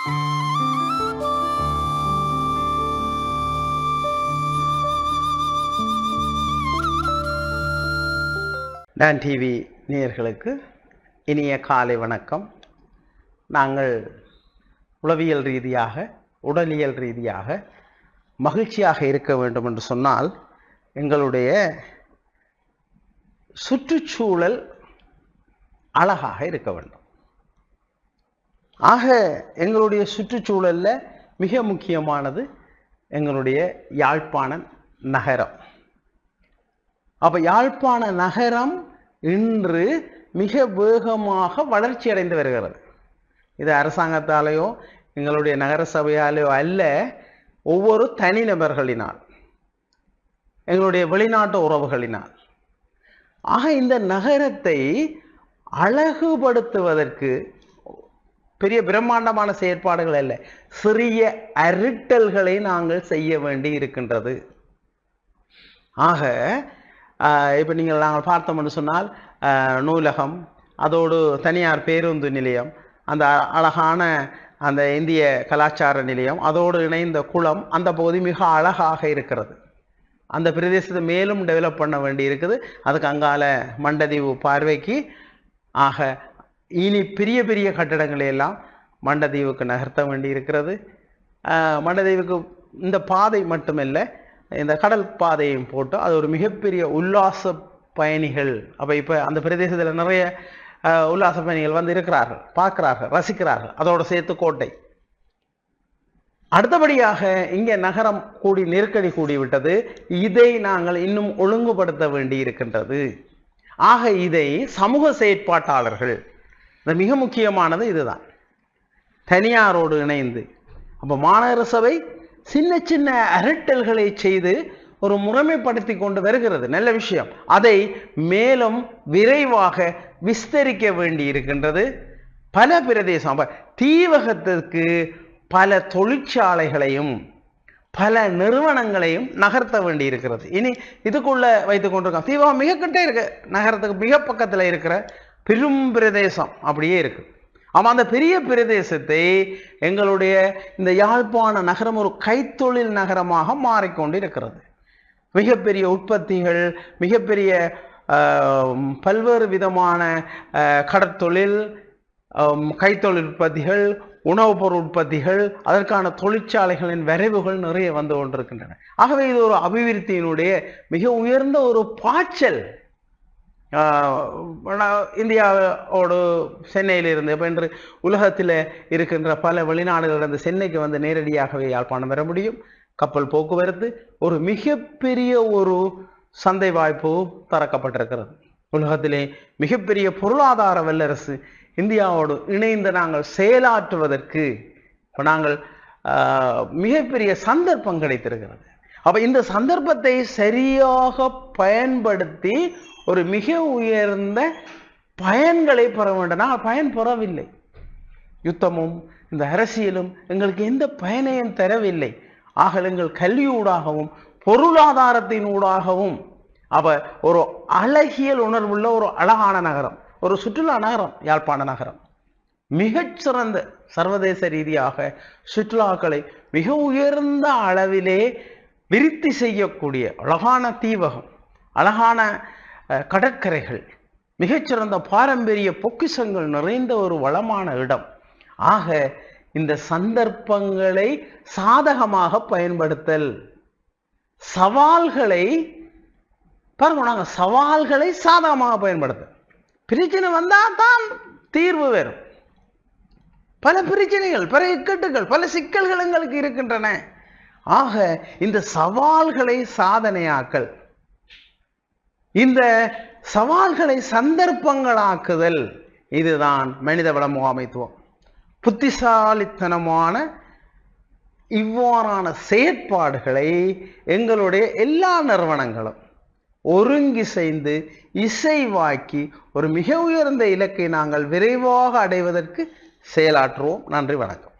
Don TV நேயர்களுக்கு இனிய காலை வணக்கம். நாங்கள் உளவியல் ரீதியாக உடலியல் ரீதியாக மகிழ்ச்சியாக இருக்க வேண்டும் என்று சொன்னால் எங்களுடைய சுற்றுச்சூழல் அழகாக இருக்க வேண்டும். ஆக எங்களுடைய சுற்றுச்சூழலில் மிக முக்கியமானது எங்களுடைய யாழ்ப்பாண நகரம். அப்போ யாழ்ப்பாண நகரம் இன்று மிக வேகமாக வளர்ச்சி அடைந்து வருகிறது. இது அரசாங்கத்தாலேயோ எங்களுடைய நகர சபையாலேயோ அல்ல, ஒவ்வொரு தனிநபர்களினால், எங்களுடைய வெளிநாட்டு உறவுகளினால். ஆக இந்த நகரத்தை அழகுபடுத்துவதற்கு பெரிய பிரம்மாண்டமான செயற்பாடுகள் அல்ல, சிறிய அருட்டல்களை நாங்கள் செய்ய வேண்டி இருக்கின்றது. ஆக இப்போ நாங்கள் பார்த்தோம்னு சொன்னால் நூலகம், அதோடு தனியார் பேருந்து நிலையம், அந்த அழகான அந்த இந்திய கலாச்சார நிலையம், அதோடு இணைந்த குளம், அந்த பகுதி மிக அழகாக இருக்கிறது. அந்த பிரதேசத்தை மேலும் டெவலப் பண்ண வேண்டி இருக்குது. அதுக்கு அங்கால மண்டதீவு பார்வைக்கு. ஆக இனி பெரிய பெரிய கட்டடங்களை எல்லாம் மண்டதீவுக்கு நகர்த்த வேண்டி இருக்கிறது. மண்டதீவுக்கு இந்த பாதை மட்டுமல்ல, இந்த கடல் பாதையும் போட்டு அது ஒரு மிகப்பெரிய உல்லாச பயணிகள். அப்போ இப்போ அந்த பிரதேசத்தில் நிறைய உல்லாச பயணிகள் வந்து இருக்கிறார்கள், பார்க்கிறார்கள், ரசிக்கிறார்கள். அதோடு சேர்த்து கோட்டை. அடுத்தபடியாக இங்கே நகரம் கூடி நெருக்கடி கூடிவிட்டது. இதை நாங்கள் இன்னும் ஒழுங்குபடுத்த வேண்டி இருக்கின்றது. ஆக இதை சமூக செயற்பாட்டாளர்கள், இந்த மிக முக்கியமானது இதுதான், தனியாரோடு இணைந்து, அப்போ மாநகர சபை சின்ன சின்ன அரட்டல்களை செய்து ஒரு முறைமைப்படுத்தி கொண்டு வருகிறது, நல்ல விஷயம். அதை மேலும் விரைவாக விஸ்தரிக்க வேண்டி இருக்கின்றது. பல பிரதேசம், தீவகத்திற்கு பல தொழிற்சாலைகளையும் பல நிறுவனங்களையும் நகர்த்த வேண்டி இருக்கிறது. இனி இதுக்குள்ள வைத்துக் கொண்டிருக்கோம். தீவகம் மிக கிட்டே இருக்கு, நகரத்துக்கு மிக பக்கத்தில் இருக்கிற பெரும் பிரதேசம் அப்படியே இருக்கு. ஆமாம், அந்த பெரிய பிரதேசத்தை எங்களுடைய இந்த யாழ்ப்பாண நகரம் ஒரு கைத்தொழில் நகரமாக மாறிக்கொண்டு இருக்கிறது. மிகப்பெரிய உற்பத்திகள், மிகப்பெரிய பல்வேறு விதமான கடற்தொழில், கைத்தொழில் உற்பத்திகள், உணவுப் பொருள் உற்பத்திகள், அதற்கான தொழிற்சாலைகளின் விரைவுகள் நிறைய வந்து கொண்டிருக்கின்றன. ஆகவே இது ஒரு அபிவிருத்தியினுடைய மிக உயர்ந்த ஒரு பாய்ச்சல். இந்தியாவோடு சென்னையிலிருந்து இப்போ இன்று உலகத்தில் இருக்கின்ற பல வெளிநாடுகளிலிருந்து சென்னைக்கு வந்து நேரடியாகவே யாழ்ப்பாணம் வர முடியும். கப்பல் போக்குவரத்து, ஒரு மிகப்பெரிய ஒரு சந்தை வாய்ப்பு திறக்கப்பட்டிருக்கிறது. உலகத்திலே மிகப்பெரிய பொருளாதார வல்லரசு இந்தியாவோடு இணைந்து நாங்கள் செயலாற்றுவதற்கு இப்போ நாங்கள் மிகப்பெரிய சந்தர்ப்பம் கிடைத்திருக்கிறது. அப்போ இந்த சந்தர்ப்பத்தை சரியாக பயன்படுத்தி ஒரு மிக உயர்ந்த பயன்களை பெற வேண்டும். நாங்கள் பயன் பெறவில்லை. யுத்தமும் இந்த அரசியலும் எங்களுக்கு எந்த பயனையும் தரவில்லை. ஆக எங்கள் கல்வியூடாகவும் பொருளாதாரத்தினூடாகவும் ஒரு அழகியல் உணர்வுள்ள ஒரு அழகான நகரம், ஒரு சுற்றுலா நகரம் யாழ்ப்பாண நகரம். மிகச்சிறந்த சர்வதேச ரீதியாக சுற்றுலாக்களை மிக உயர்ந்த அளவிலே விருத்தி செய்யக்கூடிய அழகான தீவகம், அழகான கடற்கரைகள், மிகச்சிறந்த பாரம்பரிய பொக்கிஷங்கள் நிறைந்த ஒரு வளமான இடம். ஆக இந்த சந்தர்ப்பங்களை சாதகமாக பயன்படுத்தல், சவால்களை நாங்கள் சவால்களை சாதகமாக பயன்படுத்த, பிரச்சனை வந்தால் தான் தீர்வு வரும். பல பிரச்சனைகள், பல இக்கட்டுகள், பல சிக்கல்கள் எங்களுக்கு இருக்கின்றன. ஆக இந்த சவால்களை சாதனையாக்கல், இந்த சவால்களை சந்தர்ப்பங்களாக்குதல், இதுதான் மனிதவள முகாமைத்துவம். புத்திசாலித்தனமான இவ்வாறான செயற்பாடுகளை எங்களுடைய எல்லா நிறுவனங்களும் ஒருங்கிசைந்து இசைவாக்கி ஒரு மிக உயர்ந்த இலக்கை நாங்கள் விரைவாக அடைவதற்கு செயலாற்றுவோம். நன்றி, வணக்கம்.